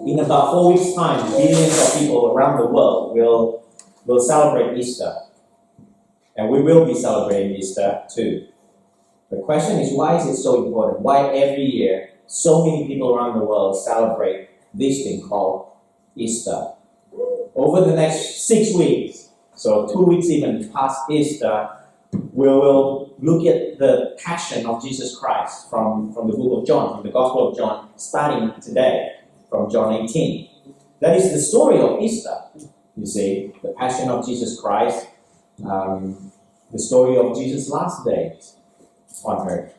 In about 4 weeks' time, billions of people around the world will celebrate Easter. And we will be celebrating Easter too. The question is, why is it so important? Why every year so many people around the world celebrate this thing called Easter? Over the next 6 weeks, so 2 weeks even past Easter, we will look at the passion of Jesus Christ from the book of John, from the Gospel of John, starting today, from John 18. That is the story of Easter, you see, the passion of Jesus Christ, the story of Jesus' last days on earth.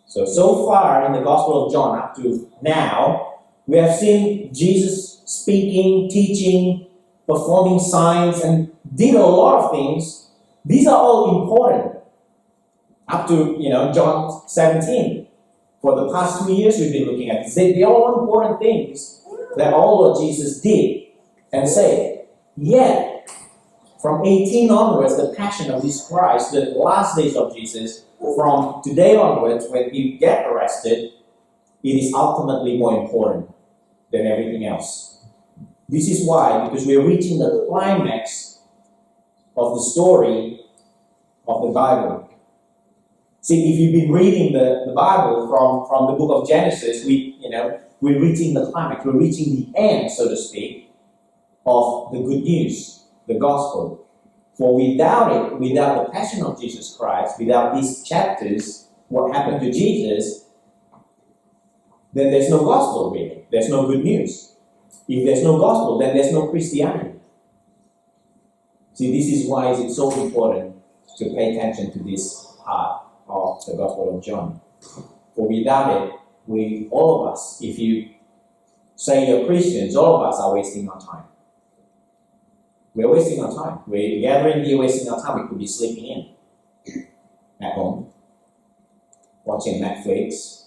So far in the Gospel of John up to now, we have seen Jesus speaking, teaching, performing signs, and did a lot of things. These are all important. Up to, John 17. For the past 2 years we've been looking at this. They are all important things that our Lord Jesus did and said. Yet, from 18 onwards, the passion of Jesus Christ, the last days of Jesus, from today onwards, when you get arrested, it is ultimately more important than everything else. This is why, because we are reaching the climax of the story of the Bible. See, if you've been reading the Bible from the book of Genesis, we're reaching the climax, we're reaching the end, so to speak, of the good news, the gospel. For without it, without the passion of Jesus Christ, without these chapters, what happened to Jesus, then there's no gospel really. There's no good news. If there's no gospel, then there's no Christianity. See, this is why it's so important to pay attention to this part of the Gospel of John. For without it, all of us, if you say you're Christians, all of us are wasting our time. We're wasting our time. We're gathering here, wasting our time. We could be sleeping in at home, watching Netflix,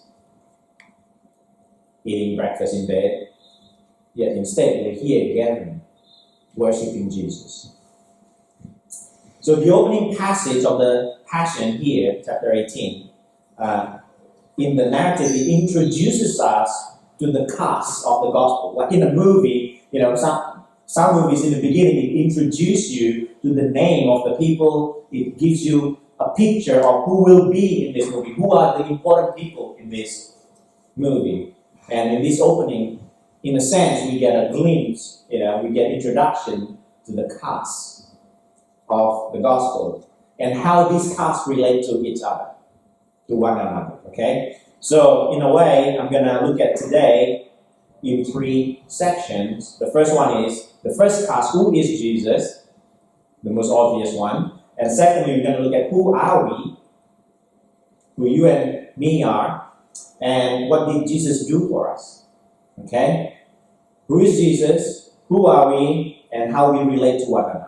eating breakfast in bed. Yet instead, we're here gathering, worshipping Jesus. So the opening passage of the Passion here, chapter 18, in the narrative, it introduces us to the cast of the gospel. Like in a movie, some movies in the beginning, it introduces you to the name of the people. It gives you a picture of who will be in this movie, who are the important people in this movie. And in this opening, in a sense, we get a glimpse, we get introduction to the cast of the gospel and how these casts relate to each other, to one another, okay? So, in a way, I'm going to look at today in 3 sections. The first one is the first cast, who is Jesus? The most obvious one. And secondly, we're going to look at who are we, who you and me are, and what did Jesus do for us? Okay? Who is Jesus? Who are we? And how we relate to one another.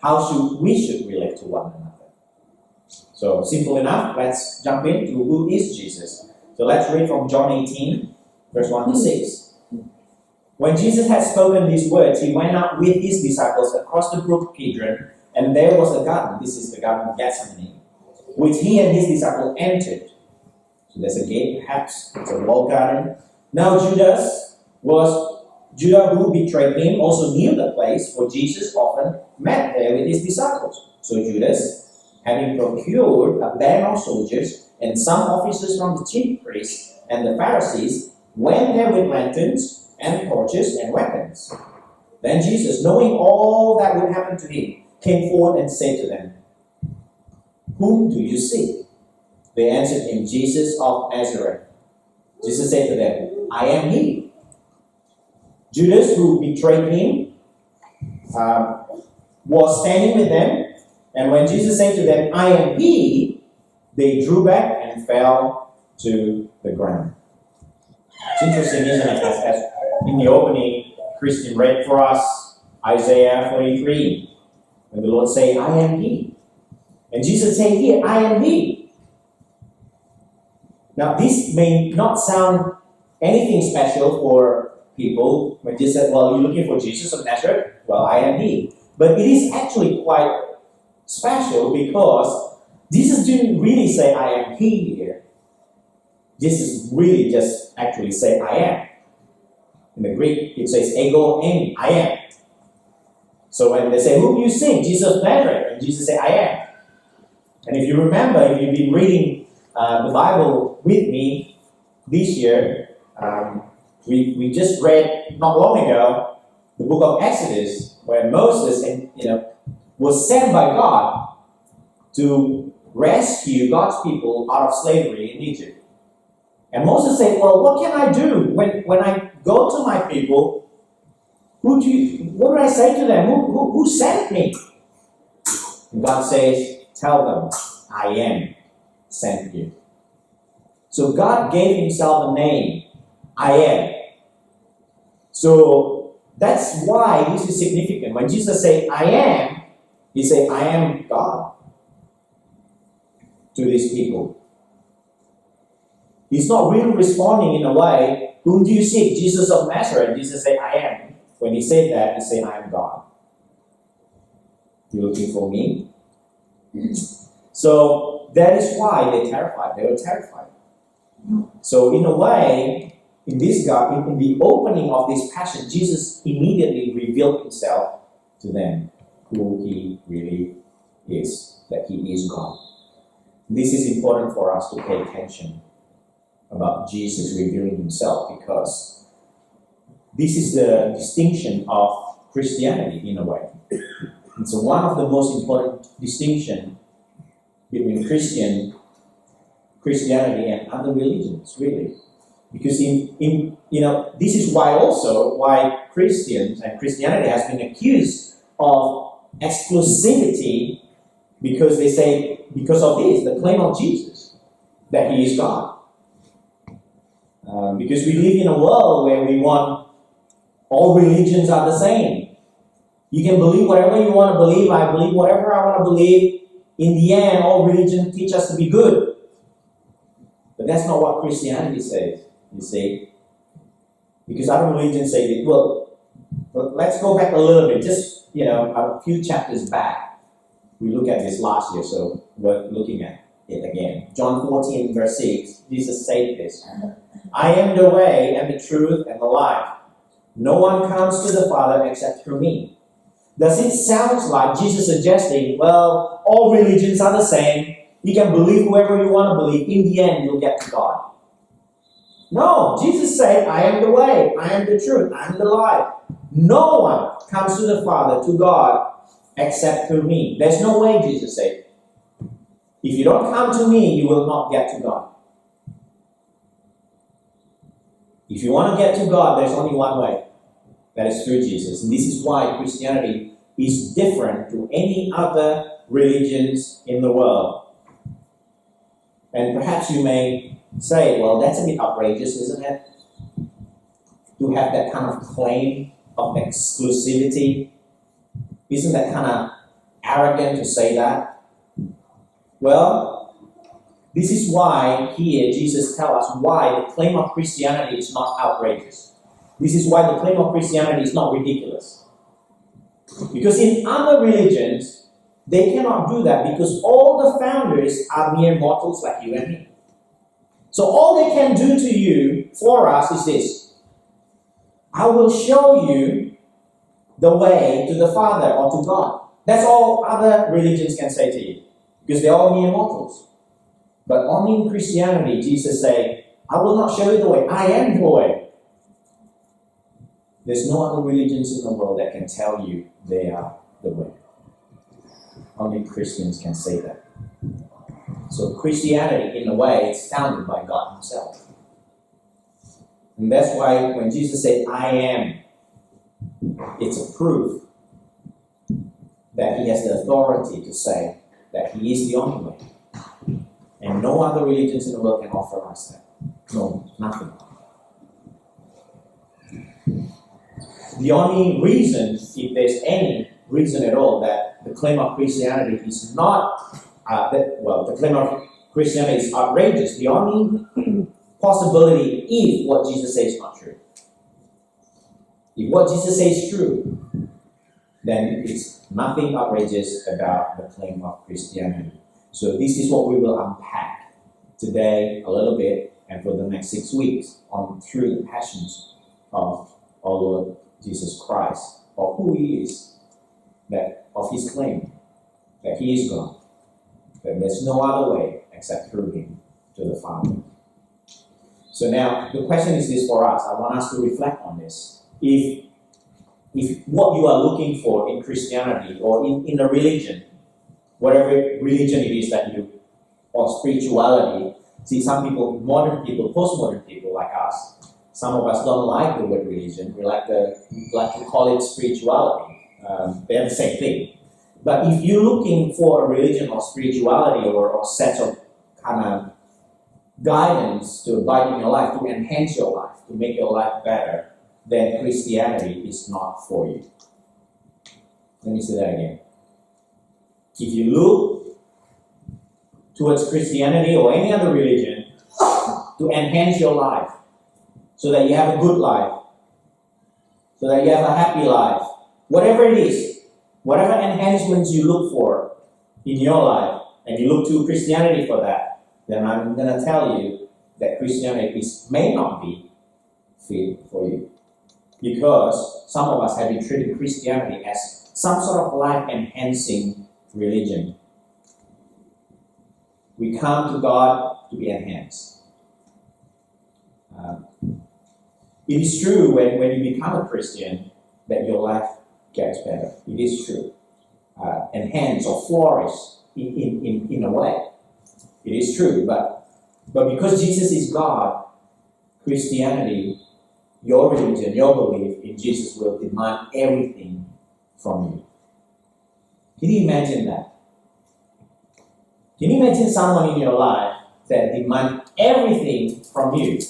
How we should relate to one another. So, simple enough. Let's jump into who is Jesus. So let's read from John 18, verse 1 to 6. When Jesus had spoken these words, he went out with his disciples across the brook Kidron, and there was a garden. This is the Garden of Gethsemane, which he and his disciples entered. So there's a gate, perhaps. It's a walled garden. Now Judah, who betrayed him, also knew the place, for Jesus often met there with his disciples. So Judas, having procured a band of soldiers and some officers from the chief priests and the Pharisees, went there with lanterns and torches and weapons. Then Jesus, knowing all that would happen to him, came forward and said to them, "Whom do you seek?" They answered him, "Jesus of Nazareth." Jesus said to them, "I am he." Judas, who betrayed him, was standing with them, and when Jesus said to them, "I am he," they drew back and fell to the ground. It's interesting, isn't it? As in the opening, Christian read for us Isaiah 43, when the Lord said, "I am he." And Jesus said here, "I am he." Now, this may not sound anything special for people when Jesus said, "Well, you're looking for Jesus of Nazareth? Well, I am he." But it is actually quite special because Jesus didn't really say, "I am he" here. Jesus really just actually say, "I am." In the Greek, it says ego eimi, I am. So when they say, who do you sing? Jesus of Nazareth. And Jesus said, I am. And if you remember, if you've been reading the Bible with me this year, we just read not long ago the book of Exodus, where Moses was sent by God to rescue God's people out of slavery in Egypt. And Moses said, well, what can I do when I go to my people? What do I say to them? Who sent me? And God says, tell them, I am sent you. So God gave himself a name, I am. So that's why this is significant. When Jesus said, I am, he said, I am God to these people. He's not really responding in a way, whom do you seek? Jesus of Nazareth. Jesus said, I am. When he said that, he said, I am God. You looking for me? So that is why they're terrified. They were terrified. So in a way, in the opening of this passage, Jesus immediately revealed himself to them, who he really is, that he is God. This is important for us to pay attention about Jesus revealing himself, because this is the distinction of Christianity in a way. It's one of the most important distinctions between Christianity and other religions, really. Because this is why Christians and Christianity has been accused of exclusivity, because they say, because of this, the claim of Jesus, that he is God. Because we live in a world where we want all religions are the same. You can believe whatever you want to believe. I believe whatever I want to believe. In the end, all religions teach us to be good. But that's not what Christianity says, you see. Because other religions say, well, let's go back a little bit, just, a few chapters back. We looked at this last year, so we're looking at it again. John 14, verse 6, Jesus said this, I am the way and the truth and the life. No one comes to the Father except through me. Does it sound like Jesus suggesting, well, all religions are the same. You can believe whoever you want to believe. In the end, you'll get to God. No, Jesus said, I am the way, I am the truth, I am the life. No one comes to the Father, to God, except through me. There's no way, Jesus said. If you don't come to me, you will not get to God. If you want to get to God, there's only one way. That is through Jesus. And this is why Christianity is different to any other religions in the world. And perhaps you may say, well, that's a bit outrageous, isn't it? To have that kind of claim of exclusivity. Isn't that kind of arrogant to say that? Well, this is why here Jesus tells us why the claim of Christianity is not outrageous. This is why the claim of Christianity is not ridiculous. Because in other religions, they cannot do that because all the founders are mere mortals like you and me. So all they can do to you, for us, is this. I will show you the way to the Father or to God. That's all other religions can say to you. Because they're all mere mortals. But only in Christianity, Jesus said, I will not show you the way. I am the way. There's no other religions in the world that can tell you they are the way. Only Christians can say that. So Christianity, in a way, is founded by God himself. And that's why when Jesus said, I am, it's a proof that he has the authority to say that he is the only way. And no other religions in the world can offer us that. No, nothing. The only reason, if there's any reason at all, that the claim of Christianity is not, the claim of Christianity is outrageous, the only possibility if what Jesus says is not true. If what Jesus says is true, then it's nothing outrageous about the claim of Christianity. So this is what we will unpack today a little bit and for the next 6 weeks through the passions of our Lord Jesus Christ, of who He is, that of His claim, that He is God, that there's no other way except through Him to the Father. So now, the question is this for us. I want us to reflect on this. If what you are looking for in Christianity or in a religion, whatever religion it is that you, or spirituality, see some people, modern people, postmodern people like us, some of us don't like the word religion. We like to call it spirituality. They're the same thing. But if you're looking for a religion or spirituality or set of kind of guidance to abide in your life, to enhance your life, to make your life better, then Christianity is not for you. Let me say that again. If you look towards Christianity or any other religion to enhance your life, so that you have a good life, so that you have a happy life, whatever it is, whatever enhancements you look for in your life, and you look to Christianity for that, then I'm going to tell you that Christianity may not be fit for you. Because some of us have been treating Christianity as some sort of life-enhancing religion. We come to God to be enhanced. It is true when you become a Christian that your life gets better. It is true. Enhance or flourish in a way. It is true, but because Jesus is God, Christianity, your religion, your belief in Jesus will demand everything from you. Can you imagine that? Can you imagine someone in your life that demands everything from you?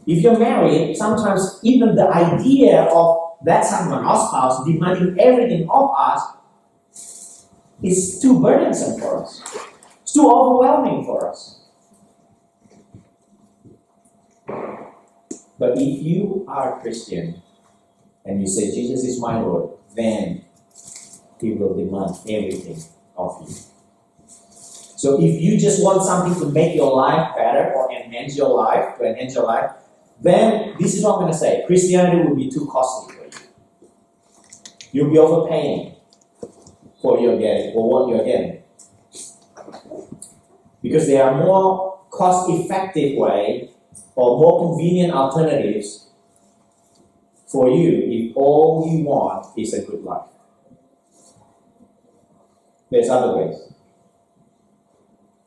If you're married, sometimes even the idea of that someone, our spouse, demanding everything of us is too burdensome for us. It's too overwhelming for us. But if you are a Christian and you say, Jesus is my Lord, then He will demand everything of you. So if you just want something to make your life better or enhance your life, then this is what I'm going to say. Christianity will be too costly for you. You'll be overpaying for what you're getting. Because there are more cost-effective way or more convenient alternatives for you if all you want is a good life. There's other ways.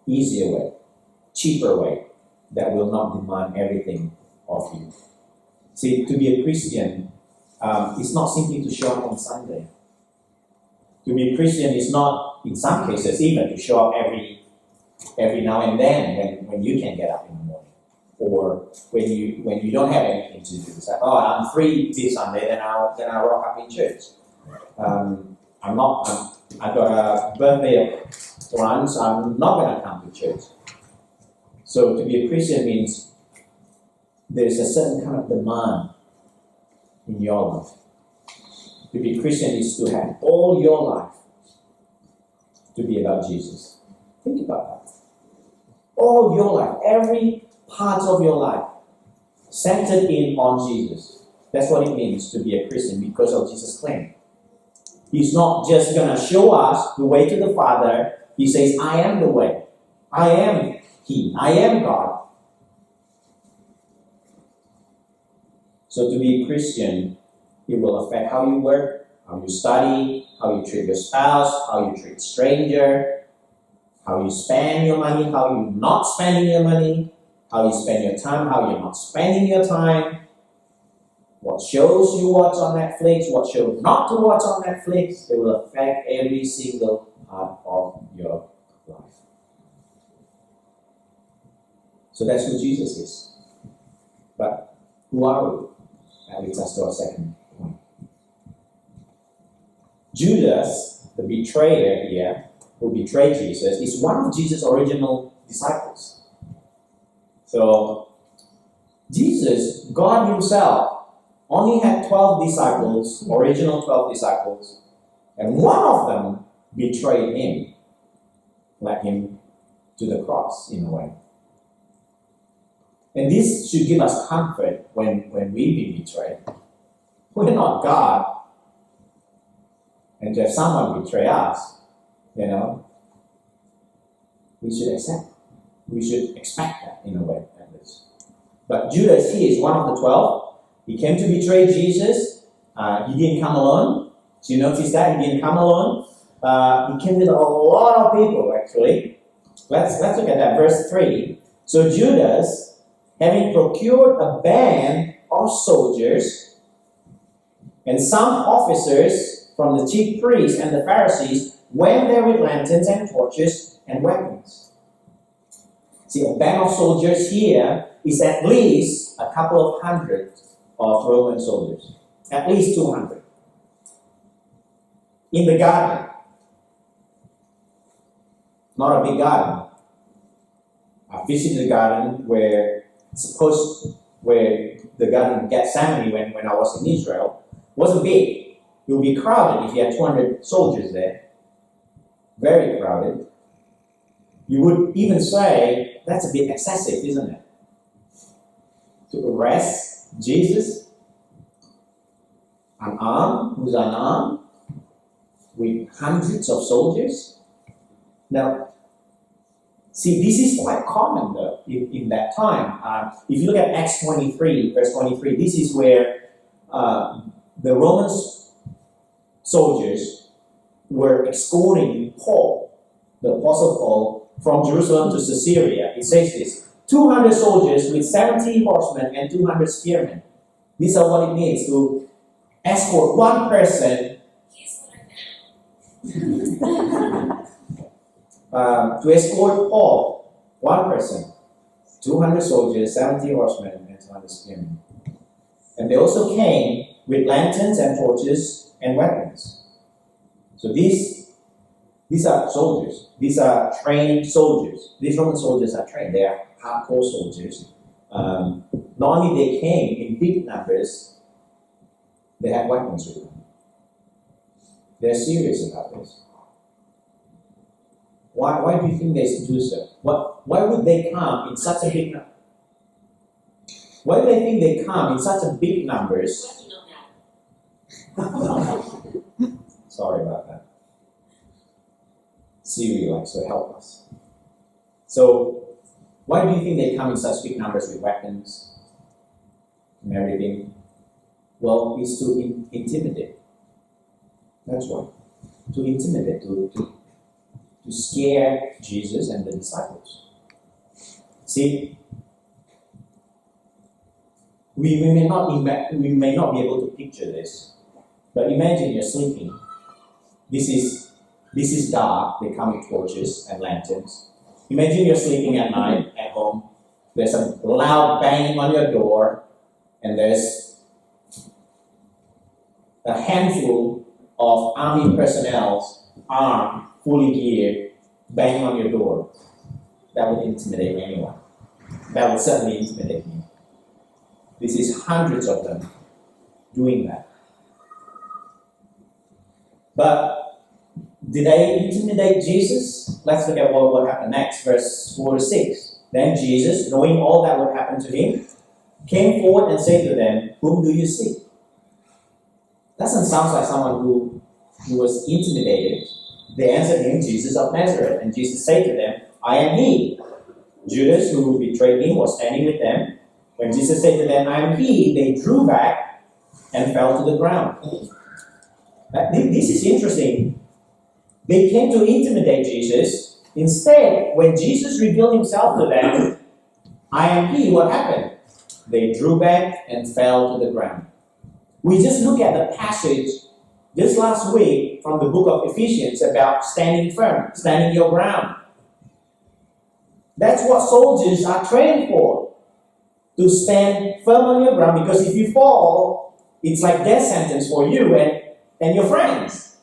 Easier way, cheaper way that will not demand everything of you. See, to be a Christian is not simply to show up on Sunday. To be a Christian is not, in some cases, even to show up every now and then when you can get up in the morning, or when you don't have anything to do. It's like, oh, I'm free this Sunday, then I'll rock up in church. I've got a birthday plan, so I'm not going to come to church. So to be a Christian means there's a certain kind of demand in your life. To be a Christian is to have all your life to be about Jesus. Think about that. All your life, every part of your life, centered in on Jesus. That's what it means to be a Christian because of Jesus' claim. He's not just going to show us the way to the Father. He says, I am the way. I am He. I am God. So to be a Christian, it will affect how you work, how you study, how you treat your spouse, how you treat stranger, how you spend your money, how you're not spending your money, how you spend your time, how you're not spending your time, what shows you watch on Netflix, what shows not to watch on Netflix. It will affect every single part of your life. So that's who Jesus is. But who are we? That leads us to our second point. Judas, the betrayer here, who betrayed Jesus, is one of Jesus' original disciples. So, Jesus, God Himself, only had 12 disciples, original 12 disciples, and one of them betrayed Him, led Him to the cross in a way. And this should give us comfort when we've been betrayed. We're not God. And to have someone betray us, we should accept. We should expect that in a way, at least. But Judas, he is one of the 12. He came to betray Jesus. He didn't come alone. Do you notice that? He didn't come alone. He came with a lot of people, actually. Let's look at that, verse 3. So Judas, having procured a band of soldiers and some officers from the chief priests and the Pharisees, went there with lanterns and torches and weapons. See, a band of soldiers here is at least a couple of hundred of Roman soldiers. At least 200. In the garden. Not a big garden. I visited the garden where the garden Gethsemane when I was in Israel. Wasn't big. It would be crowded if you had 200 soldiers there. Very crowded. You would even say, that's a bit excessive, isn't it? To arrest Jesus, who's unarmed, with hundreds of soldiers. Now, see, this is quite common though, in that time. If you look at Acts 23, verse 23, this is where the Roman soldiers were escorting Paul, the Apostle Paul, from Jerusalem to Caesarea. It says this, 200 soldiers with 70 horsemen and 200 spearmen. These are what it means to escort one person to escort Paul, one person, 200 soldiers, 70 horsemen, and 200 spearmen. And they also came with lanterns and torches and weapons. So these are soldiers. These are trained soldiers. These Roman soldiers are trained. They are hardcore soldiers. Not only they came in big numbers, they had weapons with them. They're serious about this. Why do you think they do so? Why would they come in such a big number? Why do they think they come in such a big numbers? Sorry about that. Siri likes to help us. So, why do you think they come in such big numbers with weapons and everything? Well, it's to intimidate. That's why. To intimidate, to scare Jesus and the disciples. See, we may not be able to picture this, but imagine you're sleeping. This is dark. They come with torches and lanterns. Imagine you're sleeping at night at home. There's a loud banging on your door, and there's a handful of army personnel, armed, fully geared, banging on your door. That would intimidate anyone. That would certainly intimidate me. This is hundreds of them doing that. But did they intimidate Jesus? Let's look at what happened next, verse 4 to 6. Then Jesus, knowing all that would happen to him, came forward and said to them, "Whom do you seek?" Doesn't sound like someone who was intimidated. They answered him, "Jesus of Nazareth." And Jesus said to them, "I am he." Judas, who betrayed him, was standing with them. When Jesus said to them, "I am he," they drew back and fell to the ground. This is interesting. They came to intimidate Jesus. Instead, when Jesus revealed himself to them, "I am he," what happened? They drew back and fell to the ground. We just looked at the passage just last week from the book of Ephesians about standing firm, standing your ground. That's what soldiers are trained for, to stand firm on your ground, because if you fall, it's like death sentence for you and your friends.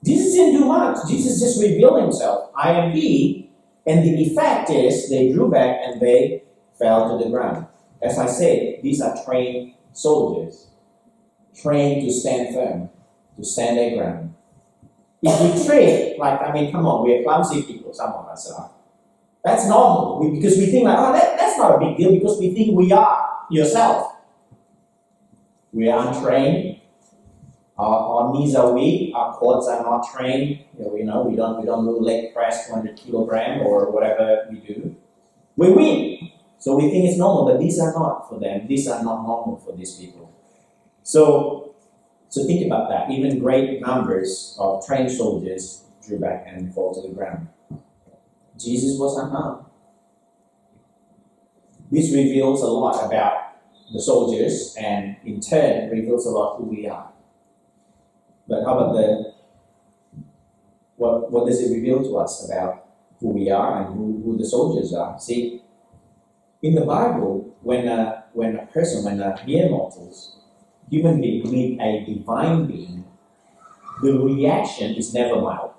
Jesus didn't do much. Jesus just revealed himself. "I am he," and the effect is they drew back and they fell to the ground. As I said, these are trained soldiers, trained to stand firm, to stand their ground. If we treat come on, we're clumsy people, some of us are. That's normal, because we think that's not a big deal, because we think we are. yourself. We are untrained. Our knees are weak. Our quads are not trained. We don't do leg press 200 kilogram or whatever we do. We're weak, so we think it's normal. But these are not for them. These are not normal for these people. So think about that. Even great numbers of trained soldiers drew back and fall to the ground. Jesus was unharmed. This reveals a lot about the soldiers, and in turn reveals a lot who we are. But how about what does it reveal to us about who we are and who the soldiers are? See, in the Bible, when a mere mortals, human being meet a divine being, the reaction is never mild.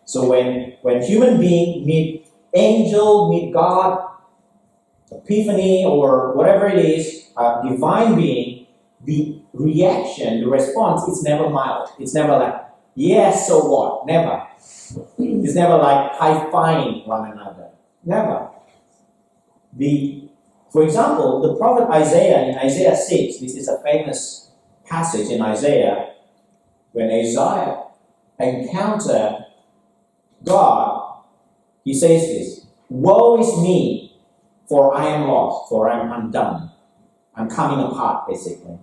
So when human being meet angel, meet God, epiphany, or whatever it is, a divine being, the reaction, the response is never mild. It's never like, yes, so what? Never. It's never like high-fiving one another. Never. For example, the prophet Isaiah in Isaiah 6, this is a famous passage in Isaiah, when Isaiah encountered God, he says this, "Woe is me, for I am lost, for I am undone." I'm coming apart, basically.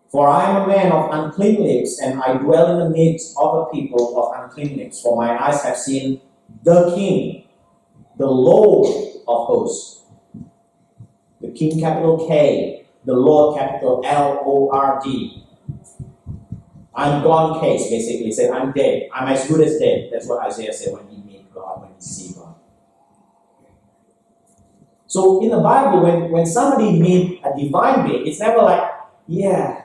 "For I am a man of unclean lips, and I dwell in the midst of a people of unclean lips. For my eyes have seen the King, the Lord of hosts." The King, capital K, the Lord, capital Lord. I'm gone case, basically. He said, I'm dead. I'm as good as dead. That's what Isaiah said when he meet God, when he see God. So in the Bible, when somebody meet a divine being, it's never like, yeah,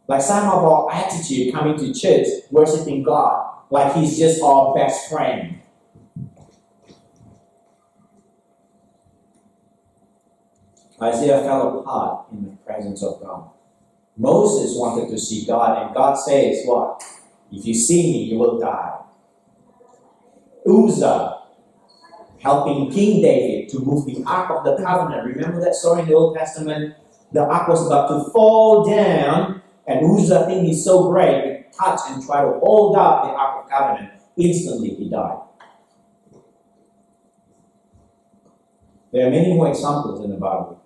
like some of our attitude coming to church, worshiping God, like he's just our best friend. Isaiah fell apart in the presence of God. Moses wanted to see God, and God says, what? If you see me, you will die. Uzzah, helping King David to move the Ark of the Covenant. Remember that story in the Old Testament? The Ark was about to fall down, and Uzzah, thinking he's so great, he touched and tried to hold up the Ark of Covenant. Instantly, he died. There are many more examples in the Bible.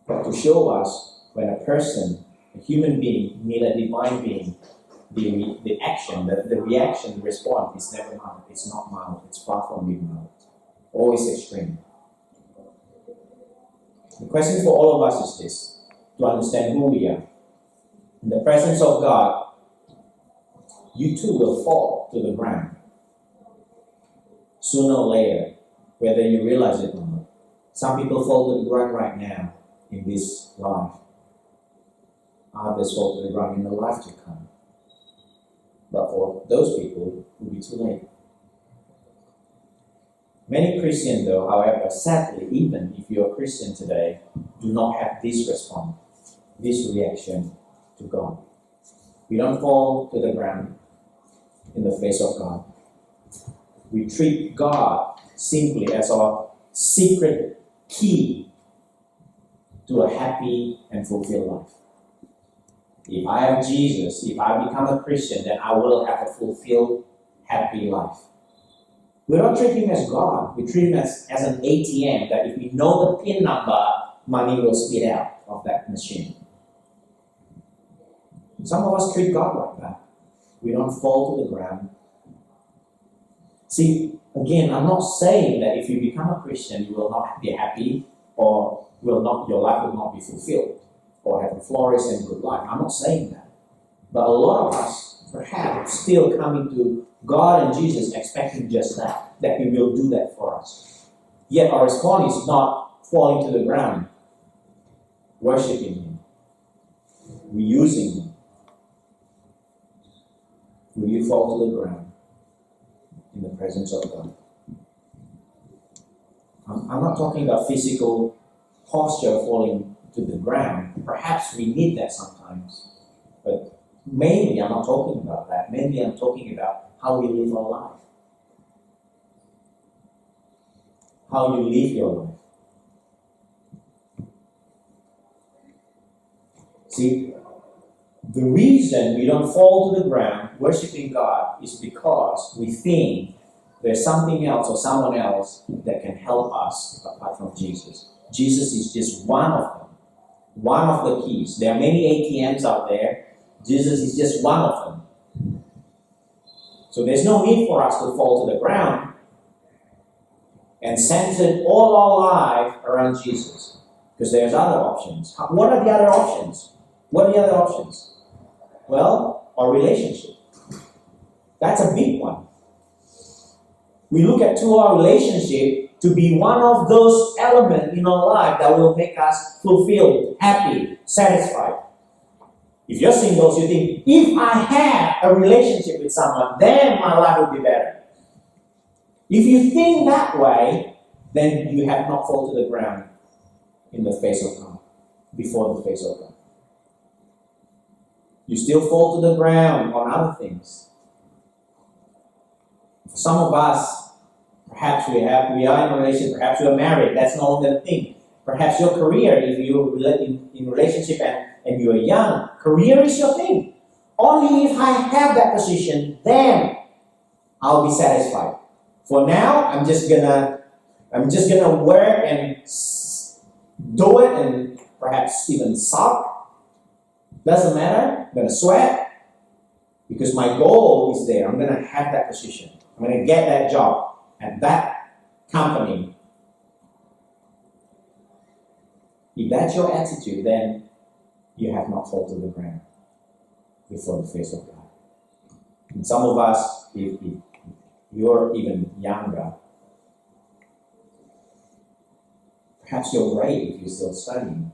But to show us when a person, a human being, meet a divine being, the action, the reaction, the response is never mild. It's not mild. It's far from being mild. Always extreme. The question for all of us is this, to understand who we are. In the presence of God, you too will fall to the ground. Sooner or later, whether you realize it or not. Some people fall to the ground right now in this life. Others fall to the ground in the life to come. But for those people, it will be too late. Many Christians, though, however, sadly, even if you're a Christian today, do not have this response, this reaction to God. We don't fall to the ground in the face of God. We treat God simply as our secret key to a happy and fulfilled life. If I have Jesus, if I become a Christian, then I will have a fulfilled, happy life. We don't treat him as God. We treat him as an ATM, that if we know the PIN number, money will spit out of that machine. Some of us treat God like that. We don't fall to the ground. See, again, I'm not saying that if you become a Christian, you will not be happy, or your life will not be fulfilled, or have a flourish and good life. I'm not saying that. But a lot of us, perhaps, still coming to God and Jesus expecting just that He will do that for us. Yet our response is not falling to the ground, worshiping Him, reusing Him. Will you fall to the ground in the presence of God? I'm not talking about physical posture falling to the ground. Perhaps we need that sometimes. But mainly I'm not talking about that. Mainly I'm talking about how we live our life. How you live your life. See, the reason we don't fall to the ground worshiping God is because we think there's something else or someone else that can help us apart from Jesus. Jesus is just one of them, one of the keys. There are many ATMs out there. Jesus is just one of them. So there's no need for us to fall to the ground and center all our life around Jesus, because there's other options. What are the other options? What are the other options? Well, our relationship. That's a big one. We look at our relationship to be one of those elements in our life that will make us fulfilled, happy, satisfied. If you're single, you think, if I have a relationship with someone, then my life will be better. If you think that way, then you have not fallen to the ground in the face of God, before the face of God. You still fall to the ground on other things. For some of us, perhaps we are in a relationship, perhaps you are married, that's no longer the thing. Perhaps your career, if you're in relationship and you are young, career is your thing. Only if I have that position, then I'll be satisfied. For now, I'm just gonna work and do it and perhaps even suck. Doesn't matter. I'm gonna sweat because my goal is there. I'm gonna have that position. I'm gonna get that job at that company. If that's your attitude, then you have not fallen to the ground before the face of God. And some of us, if you're even younger, perhaps you're great if you're still studying.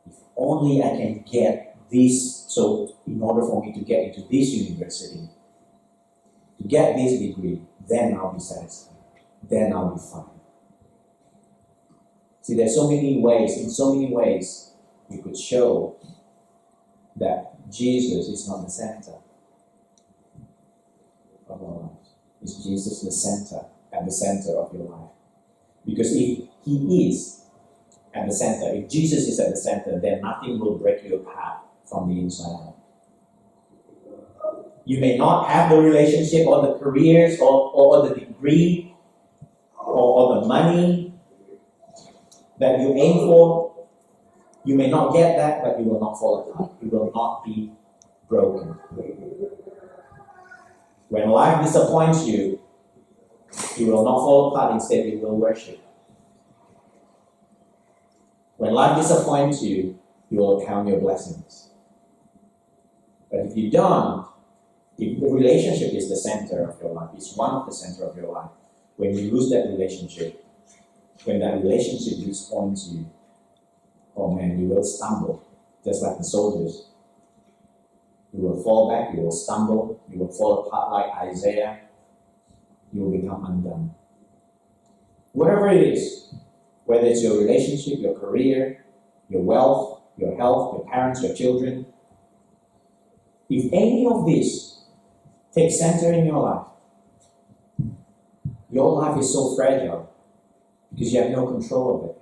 If only I can get this, so in order for me to get into this university, to get this degree, then I'll be satisfied. Then I'll be fine. See, there's in so many ways, we could show that Jesus is not the center of our lives. Is Jesus the center, at the center of your life? Because if He is at the center, if Jesus is at the center, then nothing will break you apart from the inside out. You may not have the relationship or the careers or the degree or the money that you aim for. You may not get that, but you will not fall apart. You will not be broken. When life disappoints you, you will not fall apart. Instead, you will worship. When life disappoints you, you will count your blessings. But if you don't, if the relationship is the center of your life, it's one of the center of your life, when you lose that relationship, when that relationship disappoints you, oh man, you will stumble, just like the soldiers. You will fall back, you will stumble, you will fall apart like Isaiah, you will become undone. Whatever it is, whether it's your relationship, your career, your wealth, your health, your parents, your children, if any of this takes center in your life is so fragile because you have no control of it.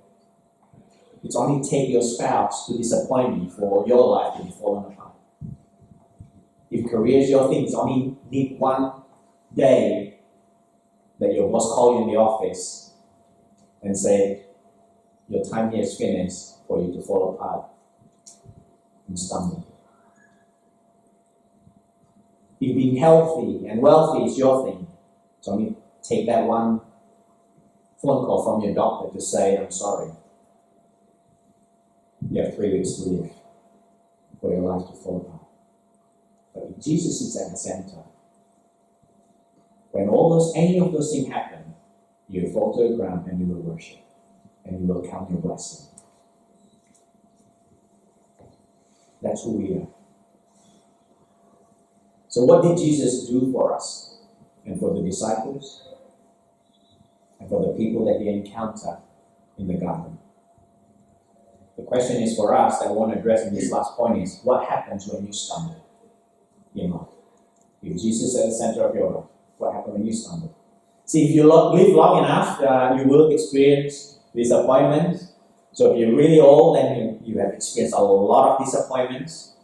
It's only take your spouse to disappoint you for your life to be fallen apart. If career is your thing, it's only need one day that your boss call you in the office and say, your time here is finished, for you to fall apart and stumble. If being healthy and wealthy is your thing, it's only take that one phone call from your doctor to say, I'm sorry. You have 3 weeks to live for your life to fall apart. But if Jesus is at the center, when any of those things happen, you fall to the ground and you will worship. And you will count your blessing. That's who we are. So what did Jesus do for us? And for the disciples? And for the people that He encountered in the garden? The question is for us that I want to address in this last point is, what happens when you stumble in life? If Jesus is at the center of your life, what happens when you stumble? See, if you live long enough, you will experience disappointment, So if you're really old and you have experienced a lot of disappointments,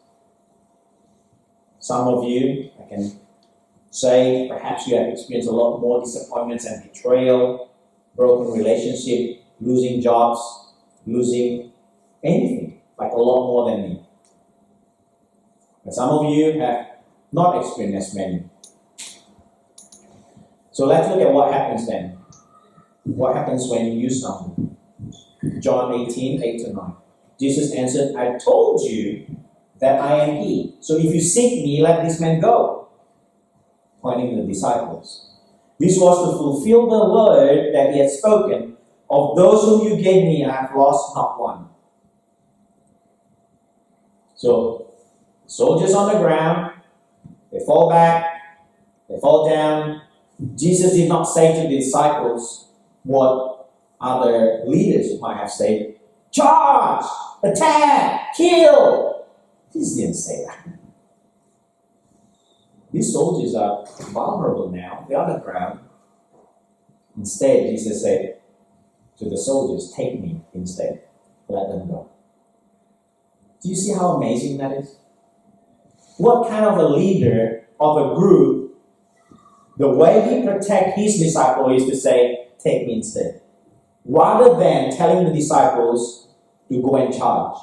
some of you, I can say, perhaps you have experienced a lot more disappointments and betrayal, broken relationship, losing jobs, losing anything, like a lot more than me. But some of you have not experienced as many. So let's look at what happens then. What happens when you stumble? John 18, 8-9. Jesus answered, I told you that I am he. So if you seek me, let this man go. Pointing to the disciples. This was to fulfill the word that he had spoken. Of those whom you gave me, I have lost not one. So, soldiers on the ground, they fall back, they fall down. Jesus did not say to the disciples what other leaders might have said. Charge! Attack! Kill! Jesus didn't say that. These soldiers are vulnerable now. They're on the ground. Instead, Jesus said to the soldiers, take me instead. Let them go. Do you see how amazing that is? What kind of a leader of a group, the way he protects his disciples is to say, take me instead. Rather than telling the disciples to go and charge.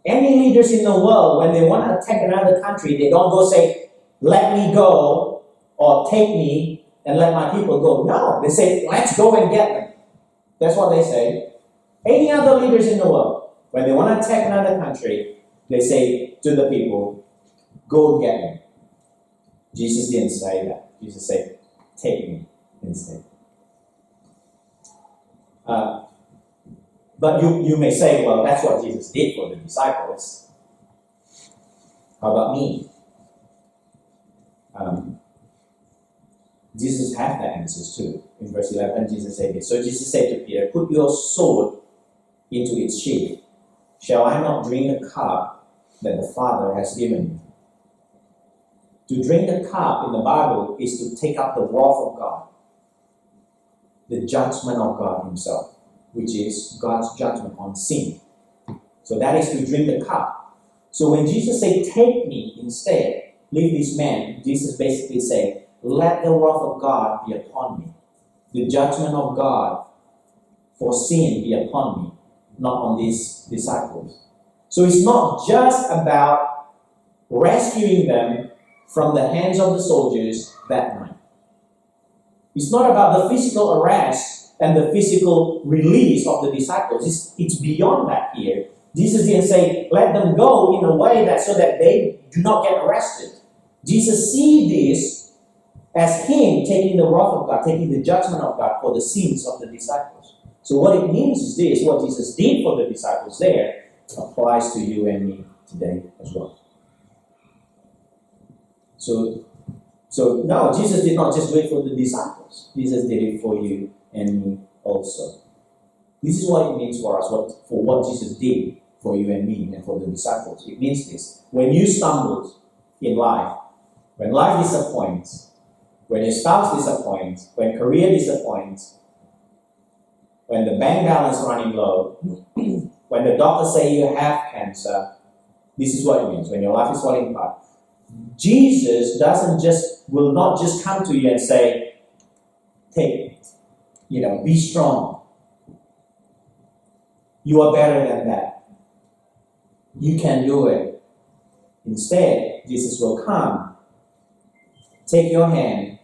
Any leaders in the world, when they want to attack another country, they don't go say, let me go, or take me and let my people go. No, they say, let's go and get them. That's what they say. Any other leaders in the world, when they want to attack another country, they say to the people, go and get them. Jesus didn't say that. Jesus said, take me instead. But you may say, well, that's what Jesus did for the disciples. How about me? Jesus had the answers too. In verse 11, Jesus said this. So Jesus said to Peter, put your sword into its sheath. Shall I not drink the cup that the Father has given me? To drink the cup in the Bible is to take up the wrath of God, the judgment of God himself, which is God's judgment on sin. So that is to drink the cup. So when Jesus said, take me instead, leave this man, Jesus basically said, let the wrath of God be upon me. The judgment of God for sin be upon me, not on these disciples. So it's not just about rescuing them from the hands of the soldiers that night. It's not about the physical arrest and the physical release of the disciples. It's beyond that here. Jesus didn't say, let them go in a way that so that they do not get arrested. Jesus sees this as him taking the wrath of God, taking the judgment of God for the sins of the disciples. So what it means is this, what Jesus did for the disciples there applies to you and me today as well. So no, Jesus did not just do it for the disciples. Jesus did it for you and me also. This is what it means for us, for what Jesus did for you and me and for the disciples. It means this. When you stumble in life, when life disappoints, when your spouse disappoints, when career disappoints, when the bank balance is running low, when the doctor say you have cancer, this is what it means. When your life is falling apart, Jesus will not just come to you and say, take it, be strong. You are better than that. You can do it. Instead, Jesus will come, take your hand,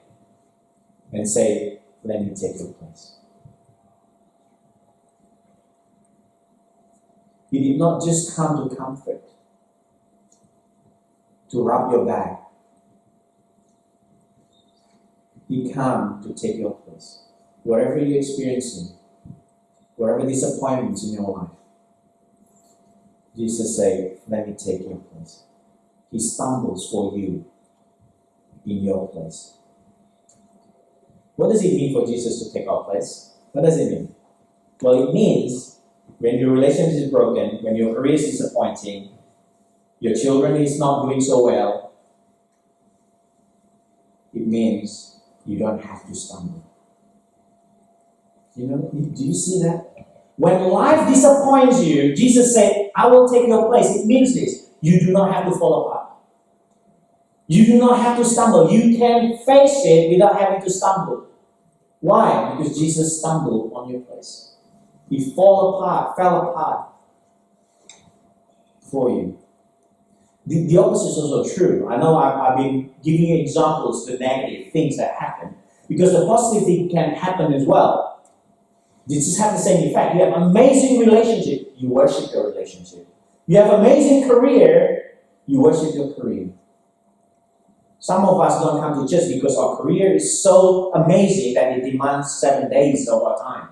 and say, let me take your place. He did not just come to comfort, to rub your back. He came to take your place. Whatever you're experiencing, whatever disappointments in your life, Jesus said, let me take your place. He stumbles for you in your place. What does it mean for Jesus to take our place? What does it mean? Well, it means when your relationship is broken, when your career is disappointing, your children is not doing so well, it means you don't have to stumble. Do you see that? When life disappoints you, Jesus said, I will take your place. It means this. You do not have to fall apart. You do not have to stumble. You can face it without having to stumble. Why? Because Jesus stumbled on your place. He fell apart for you. The opposite is also true. I know I've been giving you examples to negative things that happen. Because the positive thing can happen as well. They just have the same effect. You have amazing relationship, you worship your relationship. You have amazing career, you worship your career. Some of us don't come to church because our career is so amazing that it demands 7 days of our time.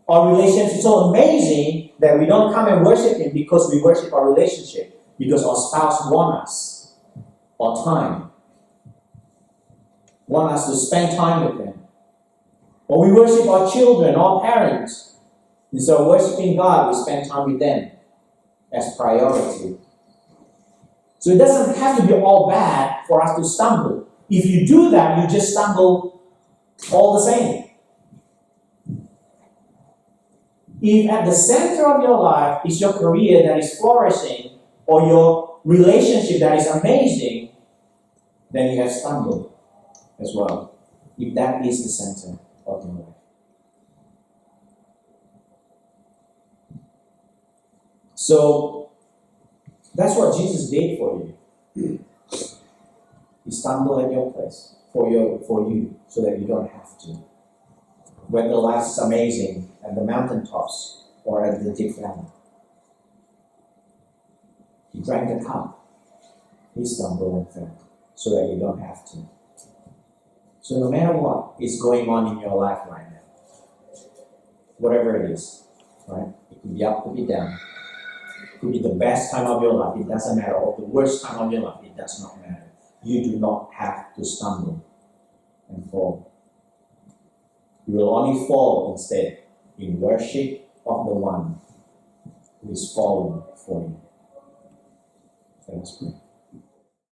Our relationship is so amazing that we don't come and worship Him because we worship our relationship, because our spouse wants us, our time, want us to spend time with them. Or we worship our children, our parents. Instead of worshiping God, we spend time with them as priority. So it doesn't have to be all bad for us to stumble. If you do that, you just stumble all the same. If at the center of your life is your career that is flourishing, or your relationship that is amazing, then you have stumbled as well. If that is the center of your life. So that's what Jesus did for you. He stumbled at your place for you so that you don't have to. Whether life is amazing at the mountaintops or at the deep valley. He drank the cup. He stumbled and fell so that you don't have to. So no matter what is going on in your life right now, whatever it is, right? It could be up, it could be down. It could be the best time of your life, it doesn't matter. Or the worst time of your life, it does not matter. You do not have to stumble and fall. You will only fall instead in worship of the one who is fallen for you. Let us pray.